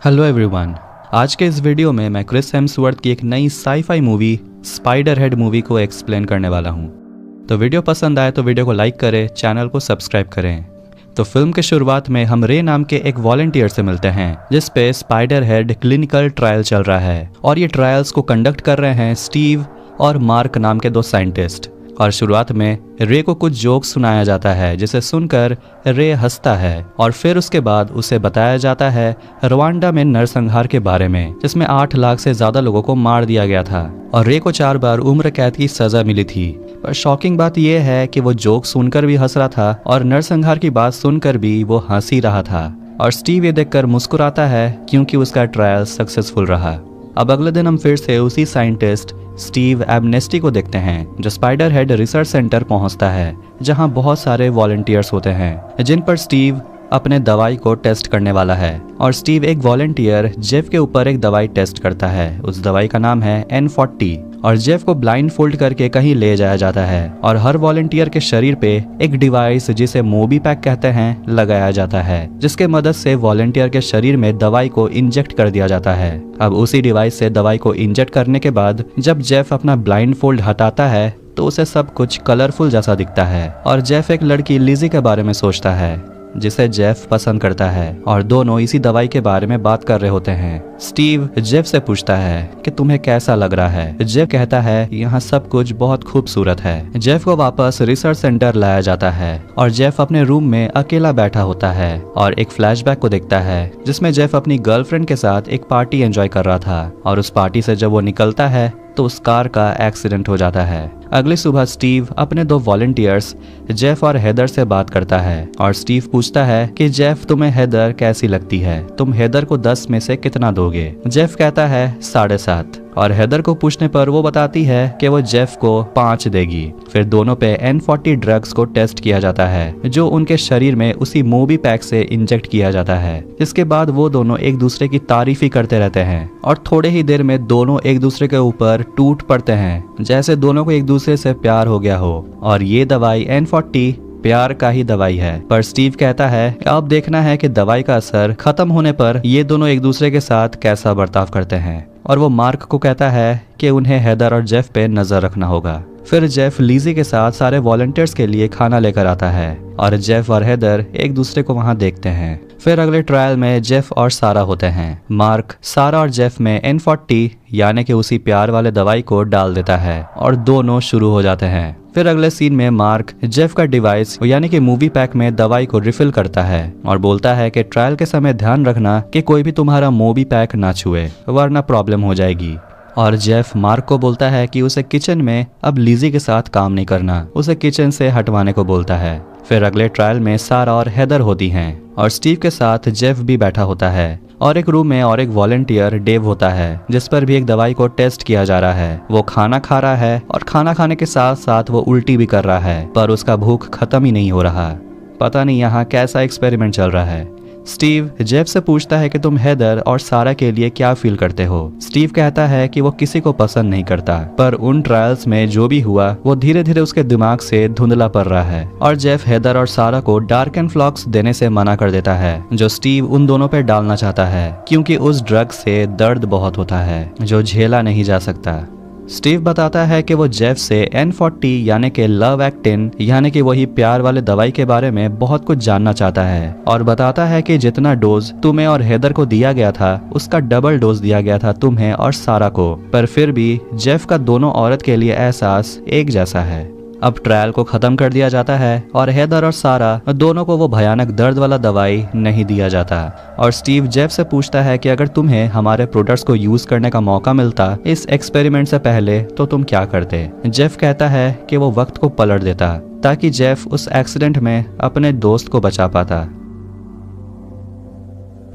Hello everyone. आज के इस वीडियो में मैं क्रिस हेम्सवर्थ की एक नई साई-फाई मूवी स्पाइडरहेड मूवी को एक्सप्लेन करने वाला हूँ। तो वीडियो पसंद आए तो वीडियो को लाइक करें, चैनल को सब्सक्राइब करें। तो फिल्म के शुरुआत में हम रे नाम के एक वॉलंटियर से मिलते हैं जिस पे स्पाइडरहेड क्लिनिकल ट्रायल चल रहा है और ये ट्रायल्स को कंडक्ट कर रहे हैं स्टीव और मार्क नाम के दो साइंटिस्ट। और शुरुआत में रे को कुछ जोक्स सुनाया जाता है जिसे सुनकर रे हंसता है और फिर उसके बाद उसे बताया जाता है रवांडा में नरसंहार के बारे में जिसमें 8 लाख से ज्यादा लोगों को मार दिया गया था और रे को 4 बार उम्र कैद की सजा मिली थी। पर शॉकिंग बात यह है कि वो जोक सुनकर भी हंस रहा था और नरसंहार की बात सुनकर भी वो हंस ही रहा था और स्टीव ये देखकर मुस्कुराता है क्योंकि उसका ट्रायल सक्सेसफुल रहा। अब अगले दिन हम फिर से उसी साइंटिस्ट स्टीव एबनेस्टी को देखते हैं जो स्पाइडरहेड रिसर्च सेंटर पहुंचता है जहां बहुत सारे वॉलंटियर्स होते हैं जिन पर स्टीव अपने दवाई को टेस्ट करने वाला है। और स्टीव एक वॉलंटियर जेफ के ऊपर एक दवाई टेस्ट करता है। उस दवाई का नाम है N40 और जेफ को ब्लाइंड फोल्ड करके कहीं ले जाया जाता है और हर वॉलंटियर के शरीर पे एक डिवाइस जिसे मोबी पैक कहते हैं लगाया जाता है जिसके मदद से वॉलंटियर के शरीर में दवाई को इंजेक्ट कर दिया जाता है। अब उसी डिवाइस से दवाई को इंजेक्ट करने के बाद जब जेफ अपना ब्लाइंड फोल्ड हटाता है तो उसे सब कुछ कलरफुल जैसा दिखता है और जेफ एक लड़की लिजी के बारे में सोचता है जिसे जेफ पसंद करता है और दोनों इसी दवाई के बारे में बात कर रहे होते हैं। स्टीव जेफ से पूछता है कि तुम्हें कैसा लग रहा है। जेफ कहता है यहाँ सब कुछ बहुत खूबसूरत है। जेफ को वापस रिसर्च सेंटर लाया जाता है और जेफ अपने रूम में अकेला बैठा होता है और एक फ्लैशबैक को देखता है जिसमें जेफ अपनी गर्लफ्रेंड के साथ एक पार्टी एंजॉय कर रहा था और उस पार्टी से जब वो निकलता है तो उस कार का एक्सीडेंट हो जाता है। अगली सुबह स्टीव अपने दो वॉलंटियर्स जेफ और हेदर से बात करता है और स्टीव पूछता है कि जेफ तुम्हें हेदर कैसी लगती है, तुम हेदर को 10 में से कितना दोगे। जेफ कहता है 7.5 और हेदर को पूछने पर वो बताती है कि वो जेफ को 5 देगी। फिर दोनों पे N40 ड्रग्स को टेस्ट किया जाता है जो उनके शरीर में उसी मोबी पैक से इंजेक्ट किया जाता है। इसके बाद वो दोनों एक दूसरे की तारीफ ही करते रहते हैं और थोड़े ही देर में दोनों एक दूसरे के ऊपर टूट पड़ते हैं जैसे दोनों को एक दूसरे से प्यार हो गया हो। और ये दवाई N40 प्यार का ही दवाई है। पर स्टीव कहता है अब देखना है कि दवाई का असर खत्म होने पर ये दोनों एक दूसरे के साथ कैसा बर्ताव करते हैं। और वो मार्क को कहता है कि उन्हें हेदर और जेफ पे नजर रखना होगा। फिर जेफ लीजी के साथ सारे वॉलंटियर्स के लिए खाना लेकर आता है और जेफ और हेदर एक दूसरे को वहां देखते हैं। फिर अगले ट्रायल में जेफ और सारा होते हैं। मार्क सारा और जेफ में N40 यानी कि उसी प्यार वाले दवाई को डाल देता है और दोनों शुरू हो जाते हैं। फिर अगले सीन में मार्क जेफ का डिवाइस यानी कि मूवी पैक में दवाई को रिफिल करता है और बोलता है कि ट्रायल के समय ध्यान रखना कि कोई भी तुम्हारा मूवी पैक ना छुए वरना प्रॉब्लम हो जाएगी। और जेफ मार्क को बोलता है कि उसे किचन में अब लीजी के साथ काम नहीं करना, उसे किचन से हटवाने को बोलता है। फिर अगले ट्रायल में सारा और हेदर होती हैं और स्टीव के साथ जेफ भी बैठा होता है और एक रूम में और एक वॉलंटियर डेव होता है जिस पर भी एक दवाई को टेस्ट किया जा रहा है। वो खाना खा रहा है और खाना खाने के साथ साथ वो उल्टी भी कर रहा है पर उसका भूख खत्म ही नहीं हो रहा। पता नहीं यहाँ कैसा एक्सपेरिमेंट चल रहा है। स्टीव जेफ से पूछता है कि तुम हेदर और सारा के लिए क्या फील करते हो। स्टीव कहता है कि वो किसी को पसंद नहीं करता पर उन ट्रायल्स में जो भी हुआ वो धीरे धीरे उसके दिमाग से धुंधला पड़ रहा है। और जेफ हेदर और सारा को डार्क एंड फ्लॉक्स देने से मना कर देता है जो स्टीव उन दोनों पे डालना चाहता है क्योंकि उस ड्रग से दर्द बहुत होता है जो झेला नहीं जा सकता। स्टीव बताता है कि वो जेफ से N40 यानी कि लव एक्टिन यानी कि वही प्यार वाले दवाई के बारे में बहुत कुछ जानना चाहता है और बताता है कि जितना डोज तुम्हें और हेदर को दिया गया था उसका डबल डोज दिया गया था तुम्हें और सारा को। पर फिर भी जेफ का दोनों औरत के लिए एहसास एक जैसा है। अब ट्रायल को खत्म कर दिया जाता है और हेदर और सारा दोनों को वो भयानक दर्द वाला दवाई नहीं दिया जाता। और स्टीव जेफ से पूछता है कि अगर तुम्हें हमारे प्रोडक्ट्स को यूज करने का मौका मिलता इस एक्सपेरिमेंट से पहले तो तुम क्या करते। जेफ कहता है कि वो वक्त को पलट देता ताकि जेफ उस एक्सीडेंट में अपने दोस्त को बचा पाता।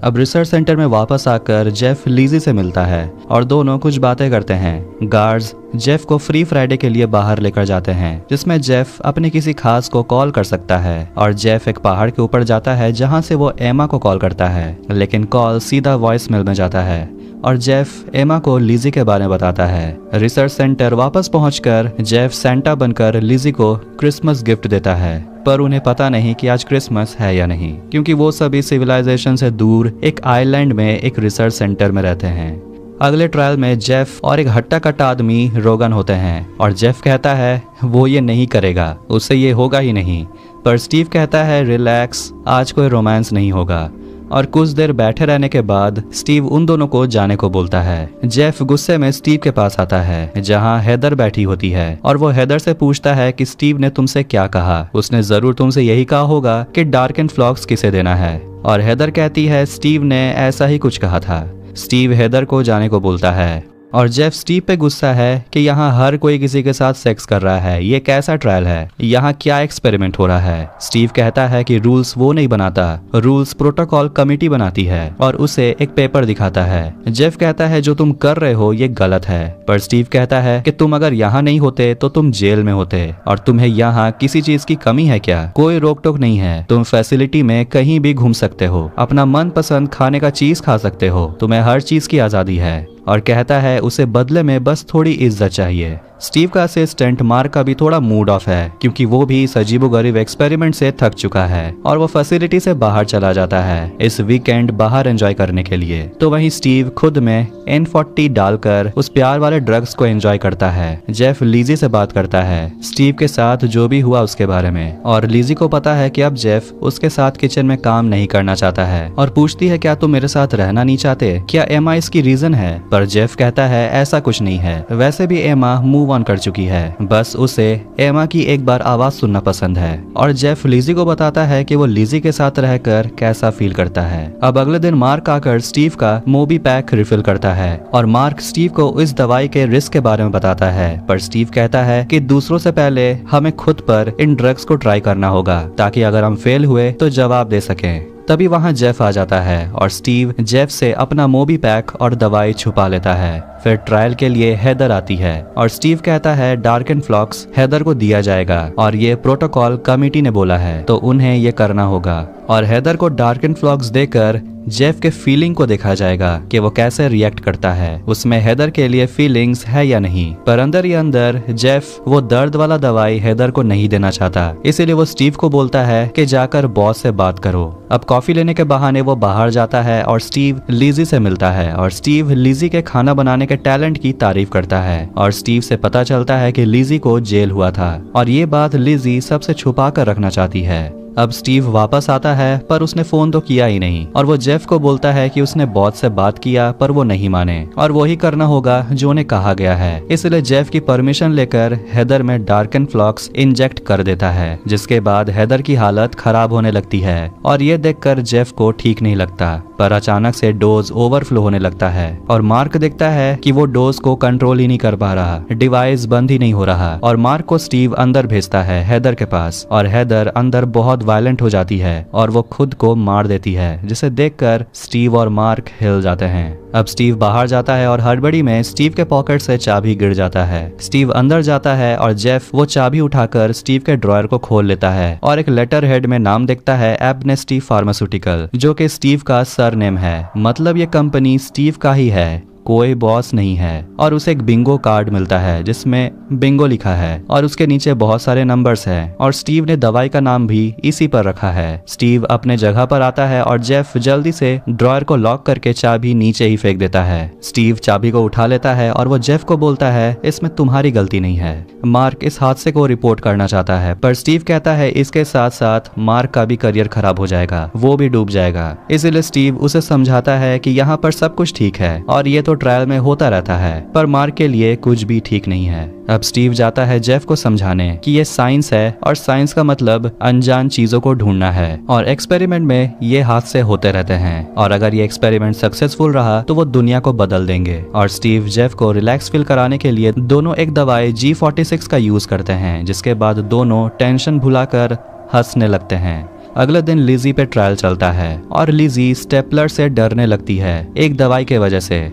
अब रिसर्च सेंटर में वापस आकर जेफ लीजी से मिलता है और दोनों कुछ बातें करते हैं। गार्ड्स जेफ को फ्री फ्राइडे के लिए बाहर लेकर जाते हैं जिसमें जेफ अपने किसी खास को कॉल कर सकता है और जेफ एक पहाड़ के ऊपर जाता है जहां से वो एमा को कॉल करता है लेकिन कॉल सीधा वॉइस मेल में जाता है और जेफ एमा को लिजी के बारे में बताता है। रिसर्च सेंटर वापस पहुंचकर जेफ सेंटा बनकर लिजी को क्रिसमस गिफ्ट देता है, पर उन्हें पता नहीं कि आज क्रिसमस है या नहीं, क्योंकि वो सभी सिविलाइजेशन से दूर एक आइलैंड में एक रिसर्च सेंटर में रहते हैं। अगले ट्रायल में जेफ और एक हट्टा कट्टा आदमी रोगन होते हैं और जेफ कहता है वो ये नहीं करेगा, उससे ये होगा ही नहीं। पर स्टीव कहता है रिलैक्स, आज कोई रोमांस नहीं होगा। और कुछ देर बैठे रहने के बाद स्टीव उन दोनों को जाने को बोलता है। जेफ गुस्से में स्टीव के पास आता है जहां हेदर बैठी होती है और वो हेदर से पूछता है कि स्टीव ने तुमसे क्या कहा। उसने जरूर तुमसे यही कहा होगा कि डार्कन फ्लॉक्स किसे देना है। और हेदर कहती है स्टीव ने ऐसा ही कुछ कहा था। स्टीव हेदर को जाने को बोलता है और जेफ स्टीव पे गुस्सा है कि यहाँ हर कोई किसी के साथ सेक्स कर रहा है, ये कैसा ट्रायल है, यहाँ क्या एक्सपेरिमेंट हो रहा है। स्टीव कहता है कि रूल्स वो नहीं बनाता, रूल्स प्रोटोकॉल कमेटी बनाती है और उसे एक पेपर दिखाता है। जेफ कहता है जो तुम कर रहे हो ये गलत है, पर स्टीव कहता है कि तुम अगर यहाँ नहीं होते तो तुम जेल में होते और तुम्हें यहाँ किसी चीज की कमी है क्या? कोई रोक टोक नहीं है, तुम फैसिलिटी में कहीं भी घूम सकते हो, अपना मनपसंद खाने का चीज खा सकते हो, तुम्हें हर चीज की आजादी है। और कहता है उसे बदले में बस थोड़ी इज्जत चाहिए। स्टीव का असिस्टेंट मार्क का भी थोड़ा मूड ऑफ है क्योंकि वो भी इस अजीबोगरीब एक्सपेरिमेंट से थक चुका है और वो फैसिलिटी से बाहर चला जाता है इस वीकेंड बाहर एंजॉय करने के लिए। तो वहीं स्टीव खुद में N40 डालकर उस प्यार वाले ड्रग्स को एंजॉय करता है। जेफ लिजी से बात करता है स्टीव के साथ जो भी हुआ उसके बारे में और लिजी को पता है कि अब जेफ उसके साथ किचन में काम नहीं करना चाहता है और पूछती है क्या तुम मेरे साथ रहना नहीं चाहते, क्या एमा इसकी रीजन है? पर जेफ कहता है ऐसा कुछ नहीं है, वैसे भी एमा मूव ऑन कर चुकी है, बस उसे एमा की एक बार आवाज सुनना पसंद है। और जेफ लिजी को बताता है कि वो लिजी के साथ रहकर कैसा फील करता है। अब अगले दिन मार्क आकर स्टीव का मोबी पैक रिफिल करता है और मार्क स्टीव को इस दवाई के रिस्क के बारे में बताता है, पर स्टीव कहता है कि दूसरों से पहले हमें खुद पर इन ड्रग्स को ट्राई करना होगा ताकि अगर हम फेल हुए तो जवाब दे सकें। तभी वहां जेफ आ जाता है और स्टीव जेफ से अपना मोबी पैक और दवाई छुपा लेता है। फिर ट्रायल के लिए हेदर आती है और स्टीव कहता है डार्कन फ्लॉक्स हेदर को दिया जाएगा और ये प्रोटोकॉल कमेटी ने बोला है तो उन्हें ये करना होगा। और हेदर को डार्कन फ्लॉक्स देकर जेफ के फीलिंग को देखा जाएगा कि वो कैसे रिएक्ट करता है, उसमें हेदर के लिए फीलिंग्स है या नहीं। पर अंदर ही अंदर जेफ वो दर्द वाला दवाई हेदर को नहीं देना चाहता, इसीलिए वो स्टीव को बोलता है कि जाकर बॉस से बात करो। अब कॉफी लेने के बहाने वो बाहर जाता है और स्टीव लिजी से मिलता है और स्टीव लिजी के खाना बनाने के टैलेंट की तारीफ करता है और स्टीव से पता चलता है कि लिजी को जेल हुआ था और ये बात लिजी सबसे छुपा कर रखना चाहती है। अब स्टीव वापस आता है पर उसने फोन तो किया ही नहीं और वो जेफ को बोलता है कि उसने बॉस से बात किया पर वो नहीं माने और वही करना होगा जो उन्हें कहा गया है। इसलिए जेफ की परमिशन लेकर हेदर में डार्कन फ्लॉक्स इंजेक्ट कर देता है, जिसके बाद हेदर की हालत खराब होने लगती है और ये देखकर जेफ को ठीक नहीं लगता। पर अचानक से डोज ओवरफ्लो होने लगता है और मार्क देखता है कि वो डोज को कंट्रोल ही नहीं कर पा रहा, डिवाइस बंद ही नहीं हो रहा और मार्क को स्टीव अंदर भेजता है हेदर के पास और हेदर अंदर बहुत वायलेंट हो जाती है और वो खुद को मार देती है, जिसे देखकर स्टीव और मार्क हिल जाते हैं। अब स्टीव बाहर जाता है और हड़बड़ी में स्टीव के पॉकेट से चाबी गिर जाता है। स्टीव अंदर जाता है और जेफ वो चाबी उठाकर स्टीव के ड्रॉयर को खोल लेता है और एक लेटर हेड में नाम देखता है एब्नेस्टी फार्मास्यूटिकल, जो कि स्टीव का सरनेम है, मतलब ये कंपनी स्टीव का ही है, कोई बॉस नहीं है। और उसे एक बिंगो कार्ड मिलता है जिसमें बिंगो लिखा है और उसके नीचे बहुत सारे नंबर्स हैं और स्टीव ने दवाई का नाम भी इसी पर रखा है। स्टीव अपने जगह पर आता है और जेफ जल्दी से ड्रॉयर को लॉक करके चाबी नीचे ही फेंक देता है। स्टीव चाबी को उठा लेता है और वो जेफ को बोलता है इसमें तुम्हारी गलती नहीं है। मार्क इस हादसे को रिपोर्ट करना चाहता है पर स्टीव कहता है इसके साथ साथ मार्क का भी करियर खराब हो जाएगा, वो भी डूब जाएगा। इसीलिए स्टीव उसे समझाता है कि यहाँ पर सब कुछ ठीक है और ये तो ट्रायल में होता रहता है, पर मार्क के लिए कुछ भी ठीक नहीं है। अब स्टीव जाता है जेफ को समझाने कि ये साइंस है और साइंस का मतलब अनजान चीजों को ढूंढना है और एक्सपेरिमेंट में ये हादसे होते रहते हैं और अगर ये एक्सपेरिमेंट सक्सेसफुल रहा तो वो दुनिया को बदल देंगे। और स्टीव जेफ को रिलैक्स फील कराने के लिए दोनों एक दवाई G46 का यूज करते हैं, जिसके बाद दोनों टेंशन भुलाकर हंसने लगते हैं। अगले दिन लिजी पे ट्रायल चलता है और लिजी स्टेपलर से डरने लगती है एक दवाई के वजह से।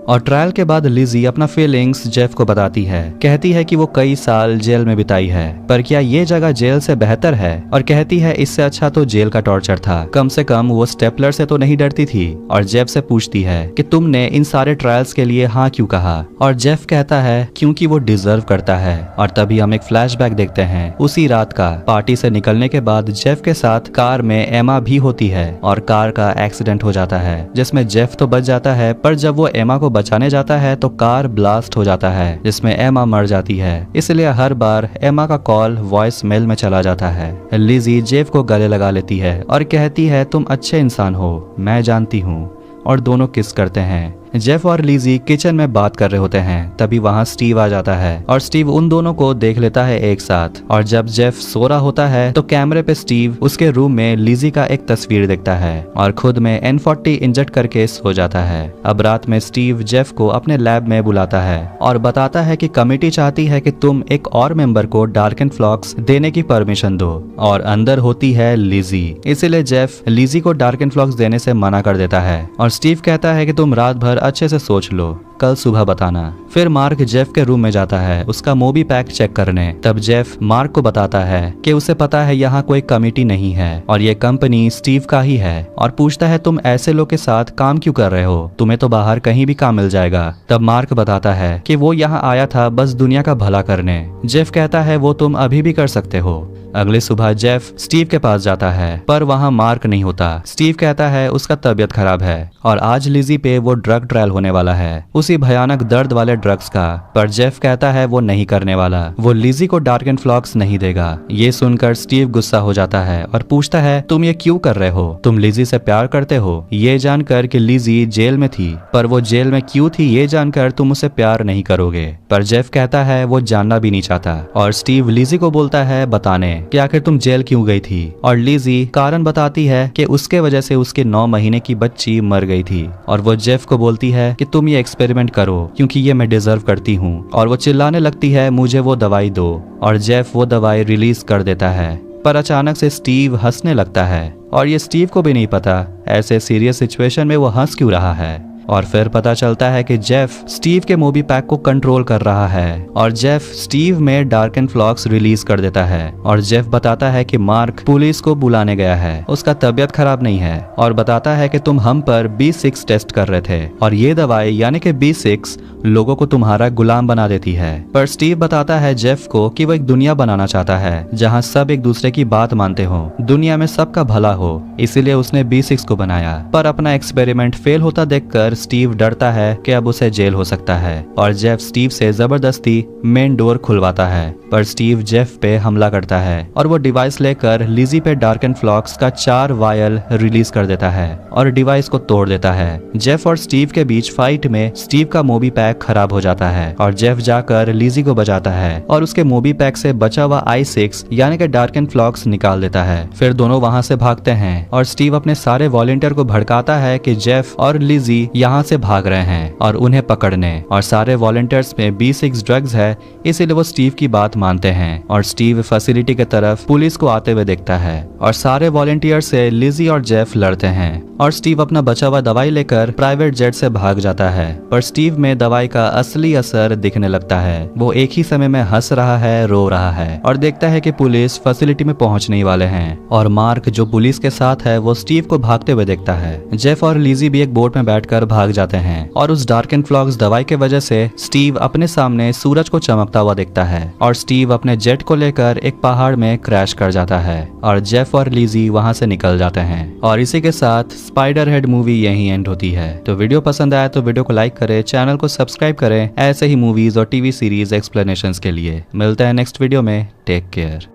और ट्रायल के बाद लिजी अपना फीलिंग्स जेफ को बताती है। कहती है कि वो कई साल जेल में बिताई है, पर क्या ये जगह जेल से बेहतर है, और कहती है इससे अच्छा तो जेल का टॉर्चर था, कम से कम वो स्टेपलर से तो नहीं डरती थी। और जेफ से पूछती है कि तुमने इन सारे ट्रायल्स के लिए हाँ क्यों कहा, और जेफ कहता है क्योंकि वो डिजर्व करता है। और तभी हम एक फ्लैशबैक देखते हैं उसी रात का। पार्टी से निकलने के बाद जेफ के साथ कार में एमा भी होती है और कार का एक्सीडेंट हो जाता है, जिसमें जेफ तो बच जाता है, पर जब वो एमा को बचाने जाता है तो कार ब्लास्ट हो जाता है, जिसमें एमा मर जाती है। इसलिए हर बार एमा का कॉल वॉइस मेल में चला जाता है। लिजी जेफ को गले लगा लेती है और कहती है तुम अच्छे इंसान हो, मैं जानती हूँ, और दोनों किस करते हैं। जेफ और लिजी किचन में बात कर रहे होते हैं, तभी वहाँ स्टीव आ जाता है और स्टीव उन दोनों को देख लेता है एक साथ। और जब जेफ सो रहा होता है तो कैमरे पे स्टीव उसके रूम में लिजी का एक तस्वीर देखता है और खुद में N40 इंजेक्ट करके सो जाता है। अब रात में स्टीव जेफ को अपने लैब में बुलाता है और बताता है कि कमिटी चाहती है कि तुम एक और मेंबर को डार्कन फ्लॉक्स देने की परमिशन दो, और अंदर होती है लिजी। इसीलिए जेफ लिजी को डार्कन फ्लॉक्स देने से मना कर देता है और स्टीव कहता है कि तुम रात भर अच्छे से सोच लो, कल सुबह बताना। फिर मार्क जेफ के रूम में जाता है उसका मोबी पैक चेक करने। तब जेफ मार्क को बताता है कि उसे पता है यहाँ कोई कमिटी नहीं है और ये कंपनी स्टीव का ही है, और पूछता है तुम ऐसे लोग के साथ काम क्यों कर रहे हो, तुम्हें तो बाहर कहीं भी काम मिल जाएगा। तब मार्क बताता है कि वो यहाँ आया था बस दुनिया का भला करने। जेफ कहता है वो तुम अभी भी कर सकते हो। अगली सुबह जेफ स्टीव के पास जाता है, पर वहाँ मार्क नहीं होता। स्टीव कहता है उसका तबीयत खराब है और आज लिजी पे वो ड्रग ट्रायल होने वाला है, उसी भयानक दर्द वाले ड्रग्स का। पर जेफ कहता है वो नहीं करने वाला, वो लिजी को डार्कन फ्लॉक्स नहीं देगा। ये सुनकर स्टीव गुस्सा हो जाता है और पूछता है तुम ये क्यों कर रहे हो, तुम लिजी से प्यार करते हो। ये जानकर कि लिजी जेल में थी, पर वो जेल में क्यों थी ये जानकर तुम उसे प्यार नहीं करोगे। पर जेफ कहता है वो जानना भी नहीं चाहता, और स्टीव लिजी को बोलता है बताने कि आखिर तुम जेल क्यों गई थी। और लिजी कारण बताती है कि उसके वजह से उसके 9 महीने की बच्ची मर गई थी, और वो जेफ को बोलती है कि तुम ये एक्सपेरिमेंट करो क्योंकि ये मैं डिजर्व करती हूँ। और वो चिल्लाने लगती है मुझे वो दवाई दो, और जेफ वो दवाई रिलीज कर देता है। पर अचानक से स्टीव हंसने लगता है, और ये स्टीव को भी नहीं पता ऐसे सीरियस सिचुएशन में वो हंस क्यों रहा है। और फिर पता चलता है कि जेफ स्टीव के मोबी पैक को कंट्रोल कर रहा है, और जेफ स्टीव में डार्कन फ्लॉक्स रिलीज कर देता है। और जेफ बताता है कि मार्क पुलिस को बुलाने गया है, उसका तबीयत खराब नहीं है, और बताता है कि तुम हम पर B6 टेस्ट कर रहे थे, और ये दवाई यानी कि B6 लोगों को तुम्हारा गुलाम बना देती है। पर स्टीव बताता है जेफ को कि वो एक दुनिया बनाना चाहता है जहाँ सब एक दूसरे की बात मानते हो, दुनिया में सबका भला हो, इसीलिए उसने B6 को बनाया। पर अपना एक्सपेरिमेंट फेल होता देखकर स्टीव डरता है कि अब उसे जेल हो सकता है, और जेफ स्टीव से जबरदस्ती मेन डोर खुलवाता है। पर स्टीव जेफ पे हमला करता है और वो डिवाइस लेकर लिजी पे डार्कन फ्लॉक्स का 4 वायल रिलीज कर देता है और डिवाइस को तोड़ देता है। जेफ और स्टीव के बीच फाइट में स्टीव का मोबी पैक खराब हो जाता है, और जेफ जाकर लिजी को बचाता है और उसके मोबी पैक से बचा हुआ I6 यानी कि डार्कन फ्लॉक्स निकाल देता है। फिर दोनों वहाँ से भागते हैं, और स्टीव अपने सारे वॉलंटियर को भड़काता है कि जेफ और लिजी यहाँ से भाग रहे हैं और उन्हें पकड़ने, और सारे वॉलंटियर्स में B6 ड्रग्स है, इसीलिए वो स्टीव की बात मानते हैं। और स्टीव फैसिलिटी की तरफ पुलिस को आते हुए देखता है, और सारे वॉलंटियर से लिजी और जेफ लड़ते हैं, और स्टीव अपना बचा हुआ दवाई लेकर प्राइवेट जेट से भाग जाता है। पर स्टीव में दवाई का असली असर दिखने लगता है, वो एक ही समय में हंस रहा है, रो रहा है, और देखता है कि पुलिस फैसिलिटी में पहुंचने वाले हैं। और मार्क जो पुलिस के साथ है वो स्टीव को भागते हुए देखता है। जेफ और लिजी भी एक बोट में बैठकर भाग जाते हैं, और उस डार्कन फ्लॉक्स दवाई के वजह से स्टीव अपने सामने सूरज को चमकता हुआ देखता है, और स्टीव अपने जेट को लेकर एक पहाड़ में क्रैश कर जाता है, और जेफ और लिजी वहां से निकल जाते हैं। और इसी के साथ स्पाइडर हेड मूवी यहीं एंड होती है। तो वीडियो पसंद आया तो वीडियो को लाइक करें, चैनल को सब्सक्राइब करें ऐसे ही मूवीज और टीवी सीरीज एक्सप्लेनेशंस के लिए। मिलते हैं नेक्स्ट वीडियो में, टेक केयर।